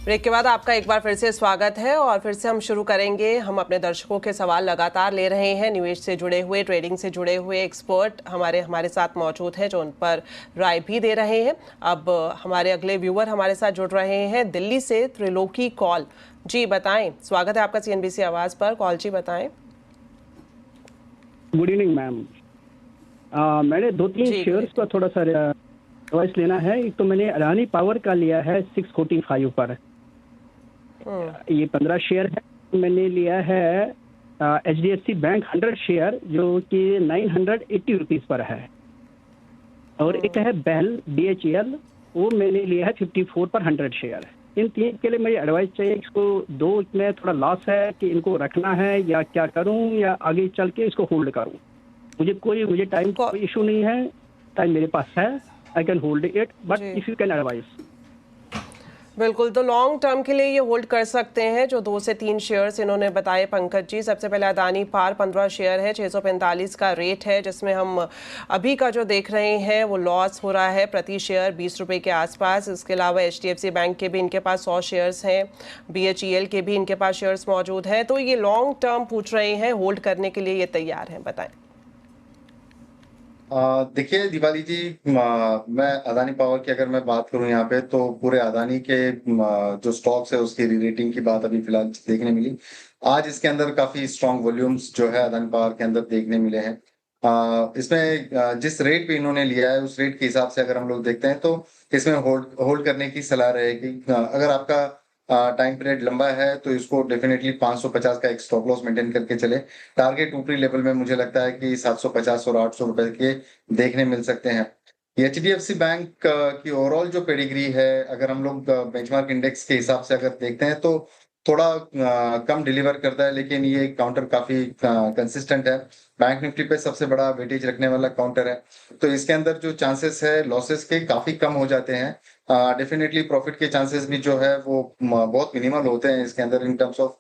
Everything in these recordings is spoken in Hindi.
ब्रेक के बाद आपका एक बार फिर से स्वागत है और फिर से हम शुरू करेंगे। हम अपने दर्शकों के सवाल लगातार ले रहे हैं। निवेश से जुड़े हुए, ट्रेडिंग से जुड़े हुए एक्सपर्ट हमारे साथ मौजूद हैं जो उन पर राय भी दे रहे हैं। अब हमारे अगले व्यूअर हमारे साथ जुड़ रहे हैं दिल्ली से त्रिलोकी कॉल। जी बताएं, स्वागत है आपका CNBC आवाज पर। कॉल जी बताएं। Good evening ma'am. मैंने 2-3 शेयर्स का थोड़ा सा एडवाइस लेना है। एक तो मैंने अडानी पावर का लिया है 645 पर, ये 15 शेयर है। मैंने लिया है HDFC बैंक 100 शेयर जो कि 980 रुपीज पर है, और एक है बेल BHEL, वो मैंने लिया है 54 पर 100 शेयर। इन तीन के लिए मेरी एडवाइस चाहिए। इसको दो में थोड़ा लॉस है कि इनको रखना है या क्या करूं, या आगे चल के इसको होल्ड करूं। मुझे टाइम कोई इशू नहीं है, टाइम मेरे पास है, I can hold it, but if you can advice. बिल्कुल, तो लॉन्ग टर्म के लिए ये होल्ड कर सकते हैं जो 2 से 3 शेयर्स इन्होंने बताए पंकज जी। सबसे पहले अदानी पार 15 शेयर है, 645 का रेट है, जिसमें हम अभी का जो देख रहे हैं वो लॉस हो रहा है प्रति शेयर 20 रुपये के आसपास। इसके अलावा HDFC बैंक के भी इनके पास 100 शेयर्स हैं, BHEL के भी इनके पास शेयर्स मौजूद हैं। तो ये लॉन्ग टर्म पूछ रहे हैं, होल्ड करने के लिए ये तैयार हैं, बताएं। देखिए दिवाली जी, मैं अदानी पावर की अगर मैं बात करूं यहाँ पे, तो पूरे अदानी के जो स्टॉक्स है उसकी री-रेटिंग की बात अभी फिलहाल देखने मिली। आज इसके अंदर काफी स्ट्रॉन्ग वॉल्यूम्स जो है अदानी पावर के अंदर देखने मिले हैं। इसमें जिस रेट पे इन्होंने लिया है उस रेट के हिसाब से अगर हम लोग देखते हैं तो इसमें होल्ड करने की सलाह रहेगी। अगर आपका टाइम पीरियड लंबा है तो इसको डेफिनेटली 550 का एक स्टॉप लॉस मेंटेन करके चले। टारगेट ऊपरी लेवल में मुझे लगता है कि 750 और 800 रुपए के देखने मिल सकते हैं। HDFC बैंक की ओवरऑल जो पेडिग्री है, अगर हम लोग बेंचमार्क इंडेक्स के हिसाब से अगर देखते हैं तो थोड़ा कम डिलीवर करता है, लेकिन ये काउंटर काफी कंसिस्टेंट है। बैंक निफ्टी पे सबसे बड़ा वेटेज रखने वाला काउंटर है, तो इसके अंदर जो चांसेस है लॉसेस के काफी कम हो जाते हैं। डेफिनेटली प्रॉफिट के चांसेस भी जो है वो बहुत मिनिमल होते हैं इसके अंदर इन टर्म्स ऑफ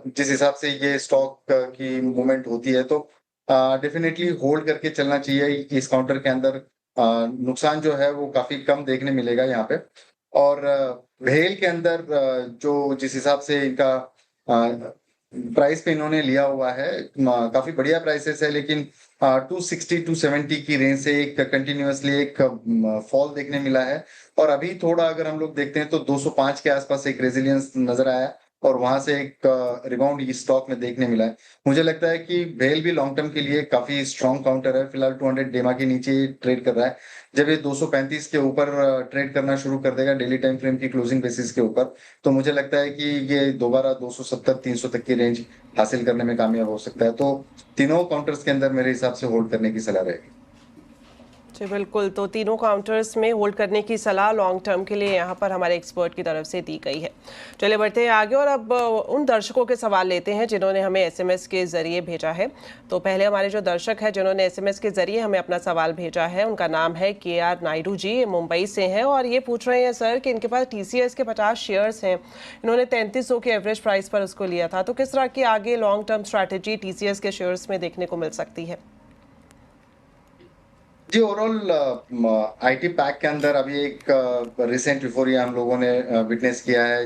जिस हिसाब से ये स्टॉक की मूवमेंट होती है। तो डेफिनेटली होल्ड करके चलना चाहिए इस काउंटर के अंदर। नुकसान जो है वो काफी कम देखने मिलेगा यहाँ पे। और भेल के अंदर जो जिस हिसाब से इनका प्राइस पे इन्होंने लिया हुआ है, काफी बढ़िया प्राइसेस है, लेकिन 260-270 की रेंज से एक कंटिन्यूअसली एक फॉल देखने मिला है। और अभी थोड़ा अगर हम लोग देखते हैं तो 205 के आसपास एक रेजिलियंस नजर आया, और वहां से एक रिबाउंड इस स्टॉक में देखने मिला है। मुझे लगता है कि भेल भी लॉन्ग टर्म के लिए काफी स्ट्रॉन्ग काउंटर है। फिलहाल 200 डेमा के नीचे ट्रेड कर रहा है। जब ये 235 के ऊपर ट्रेड करना शुरू कर देगा डेली टाइम फ्रेम की क्लोजिंग बेसिस के ऊपर, तो मुझे लगता है कि ये दोबारा 270-300 तक की रेंज हासिल करने में कामयाब हो सकता है। तो तीनों काउंटर्स के अंदर मेरे हिसाब से होल्ड करने की सलाह रहेगी। जी बिल्कुल, तो तीनों काउंटर्स में होल्ड करने की सलाह लॉन्ग टर्म के लिए यहाँ पर हमारे एक्सपर्ट की तरफ से दी गई है। चलिए बढ़ते हैं आगे और अब उन दर्शकों के सवाल लेते हैं जिन्होंने हमें SMS के ज़रिए भेजा है। तो पहले हमारे जो दर्शक हैं जिन्होंने SMS के ज़रिए हमें अपना सवाल भेजा है, उनका नाम है KR नायडू जी, मुंबई से हैं और ये पूछ रहे हैं सर कि इनके पास TCS के 50 शेयर्स हैं। इन्होंने 3300 के एवरेज प्राइस पर उसको लिया था, तो किस तरह की आगे लॉन्ग टर्म स्ट्रैटेजी TCS के शेयर्स में देखने को मिल सकती है? जी, ओवरऑल IT पैक के अंदर अभी एक रिसेंट यूफोरिया हम लोगों ने विटनेस किया है।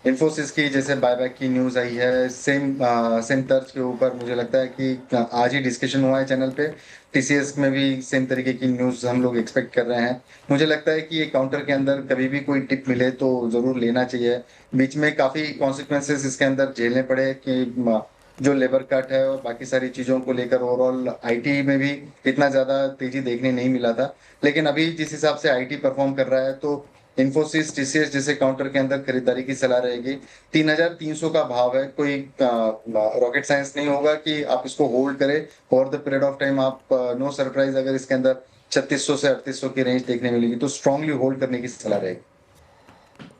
इन्फोसिस की जैसे बायबैक की न्यूज आई है, सेम तर्ज के ऊपर मुझे लगता है कि आज ही डिस्कशन हुआ है चैनल पे। TCS में भी सेम तरीके की न्यूज हम लोग एक्सपेक्ट कर रहे हैं। मुझे लगता है कि ये काउंटर के अंदर कभी भी कोई टिप मिले तो जरूर लेना चाहिए। बीच में काफी कॉन्सिक्वेंसेस इसके अंदर झेलने पड़े कि जो लेबर कट है और बाकी सारी चीजों को लेकर ओवरऑल IT में भी इतना ज्यादा तेजी देखने नहीं मिला था। लेकिन अभी जिस हिसाब से IT परफॉर्म कर रहा है, तो इन्फोसिस TCS जैसे काउंटर के अंदर खरीदारी की सलाह रहेगी। 3300 का भाव है, कोई रॉकेट साइंस नहीं होगा कि आप इसको होल्ड करें over the period of time. आप नो सरप्राइज अगर इसके अंदर 3600 से 3800 की रेंज देखने मिलेगी तो स्ट्रांगली होल्ड करने की सलाह रहेगी।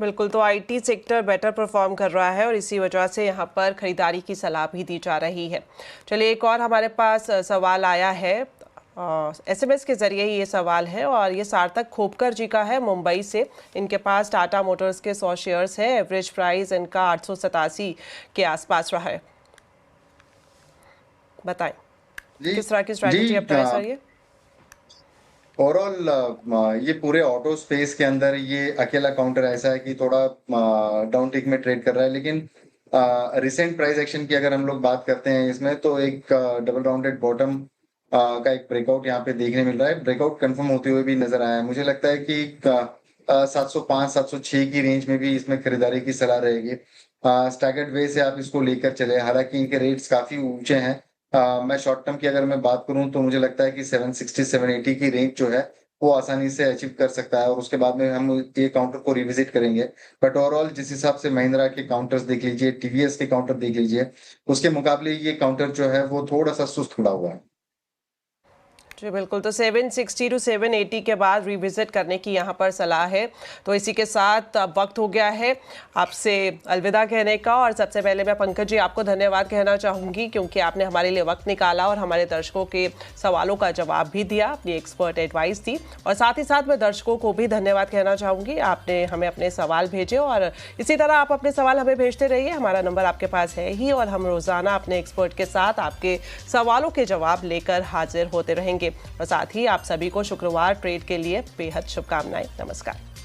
बिल्कुल, तो IT सेक्टर बेटर परफॉर्म कर रहा है और इसी वजह से यहाँ पर खरीदारी की सलाह भी दी जा रही है। चलिए एक और हमारे पास सवाल आया है, SMS के ज़रिए ही ये सवाल है और ये सार्थक खोपकर जी का है मुंबई से। इनके पास टाटा मोटर्स के 100 शेयर्स हैं, एवरेज प्राइस इनका 887 के आसपास रहा है। बताएं किस तरह की स्ट्रैटेजी अपनाएं सर ये? ओवरऑल ये पूरे ऑटो स्पेस के अंदर ये अकेला काउंटर ऐसा है कि थोड़ा डाउन टिक में ट्रेड कर रहा है, लेकिन रिसेंट प्राइस एक्शन की अगर हम लोग बात करते हैं इसमें, तो एक डबल राउंडेड बॉटम का एक ब्रेकआउट यहाँ पे देखने मिल रहा है। ब्रेकआउट कंफर्म होते हुए भी नजर आया है। मुझे लगता है कि 705 706 की रेंज में भी इसमें खरीदारी की सलाह रहेगी। स्टैगर्ड वे से आप इसको लेकर चले, हालांकि इनके रेट्स काफी ऊंचे हैं। मैं शॉर्ट टर्म की अगर मैं बात करूं तो मुझे लगता है कि 760 780 की रेंज जो है वो आसानी से अचीव कर सकता है, और उसके बाद में हम ये काउंटर को रिविजिट करेंगे। बट ओवरऑल जिस हिसाब से महिंद्रा के काउंटर्स देख लीजिए, टीवीएस के काउंटर देख लीजिए, उसके मुकाबले ये काउंटर जो है वो थोड़ा सा सुस्त खड़ा हुआ है। जी बिल्कुल, तो 760 टू 780 के बाद रिविजिट करने की यहाँ पर सलाह है। तो इसी के साथ अब वक्त हो गया है आपसे अलविदा कहने का, और सबसे पहले मैं पंकज जी आपको धन्यवाद कहना चाहूँगी, क्योंकि आपने हमारे लिए वक्त निकाला और हमारे दर्शकों के सवालों का जवाब भी दिया, अपनी एक्सपर्ट एडवाइस दी। और साथ ही साथ मैं दर्शकों को भी धन्यवाद कहना चाहूँगी, आपने हमें अपने सवाल भेजे, और इसी तरह आप अपने सवाल हमें भेजते रहिए। हमारा नंबर आपके पास है ही, और हम रोज़ाना अपने एक्सपर्ट के साथ आपके सवालों के जवाब लेकर हाजिर होते रहेंगे। और साथ ही आप सभी को शुक्रवार ट्रेड के लिए बेहद शुभकामनाएं। नमस्कार।